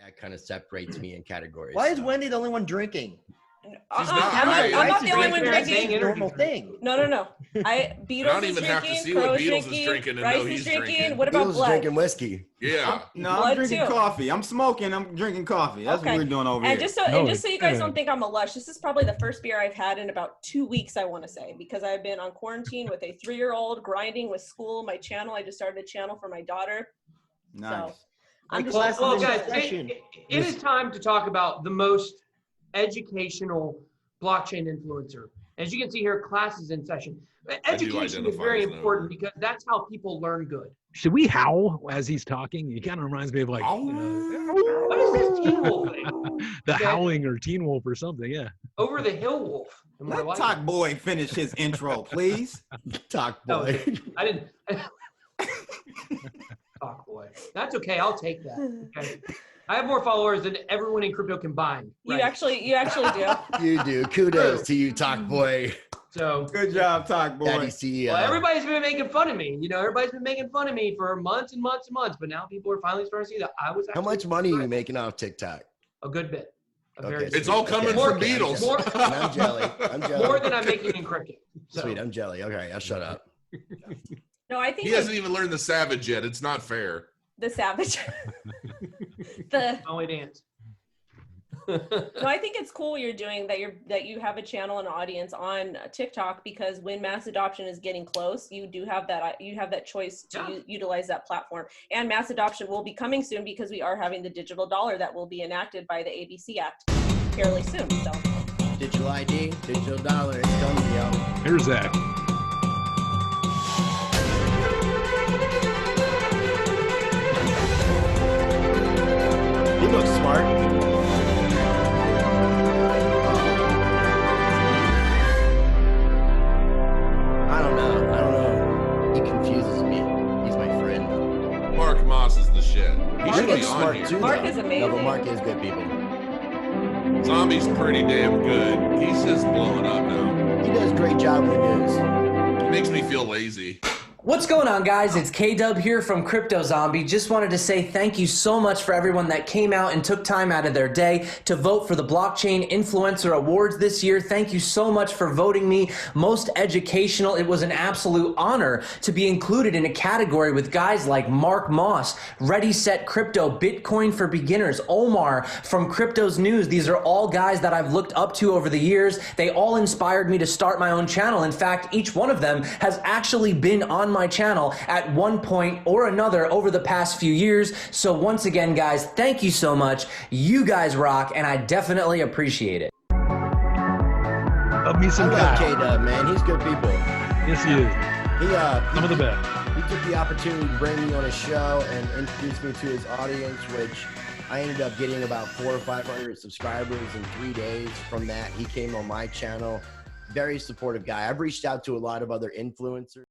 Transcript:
that kind of separates me in categories. Why is so. Wendy the only one drinking? She's I'm not. not the only one That's drinking. a normal thing. No. I Beatles don't is even have to drinking, see what Crow's Beatles is drinking, drinking to Rice know is he's drinking. drinking. What about Beatles blood? drinking whiskey. Yeah. No, Blood I'm drinking too. coffee. I'm smoking. I'm drinking coffee. That's Okay. what we're doing over And here. just so you guys don't think I'm a lush, this is probably the first beer I've had in about 2 weeks, I want to say, because I've been on quarantine with a 3-year-old, grinding with school, my channel. I just started a channel for my daughter. Nice. So I'm just Well, Guys, session. it is time to talk about the most educational blockchain influencer. As you can see here, class is in session. Education is identify very as an important owner. because that's how people learn good. Should we howl as he's talking? He kind of reminds me of like What is this Teen Wolf thing? the Okay. howling or Teen Wolf or something. Yeah. Over the Hill Wolf. Am I Let like Talk it? Boy finish his intro, please. Talk That was boy. it. I didn't. Talk boy. That's okay. I'll take that. Okay. I have more followers than everyone in crypto combined. you right? actually do. You do. Kudos to you, Talk boy. So Good job, Talk Boy. Daddy CEO. well, everybody's been making fun of me. You know, everybody's been making fun of me for months and months and months. But now people are finally starting to see that I was. How actually much money are you right. making off TikTok? A good bit. A Okay, very sweet. good It's all bit. coming Okay, from okay, Beatles. More, I'm jelly. I'm jelly. more than I'm making in cricket. So, Sweet. I'm jelly. Okay, I'll shut up. No, I think He hasn't even learned the Savage yet. It's not fair. the savage. the only dance. No, I think it's cool you're doing that you have a channel and audience on TikTok, because when mass adoption is getting close, you have that choice to utilize that platform. And mass adoption will be coming soon because we are having the digital dollar that will be enacted by the ABC Act fairly soon. So Digital ID, digital dollar. It's coming, yo. Here's Zach. He looks smart. I don't know. He confuses me. He's my friend. Mark Moss is the shit. He Mark should be is on smart here. too, Mark though. is No, amazing. but Mark is good people. Zombie's pretty damn good. He's just blowing up now. He does a great job with the news. It makes me feel lazy. What's going on, guys? It's K-Dub here from Crypto Zombie. Just wanted to say thank you so much for everyone that came out and took time out of their day to vote for the Blockchain Influencer Awards this year. Thank you so much for voting me most educational. It was an absolute honor to be included in a category with guys like Mark Moss, Ready Set Crypto, Bitcoin for Beginners, Omar from Crypto's News. These are all guys that I've looked up to over the years. They all inspired me to start my own channel. In fact, each one of them has actually been on my channel at one point or another over the past few years. So once again, guys, thank you so much. You guys rock, and I definitely appreciate it. Love me I some love Kyle. K-Dub, man. He's good people. Yes, he is. He Some of the best. He took the opportunity to bring me on his show and introduce me to his audience, which I ended up getting about 400 or 500 subscribers in 3 days. From that, he came on my channel. Very supportive guy. I've reached out to a lot of other influencers.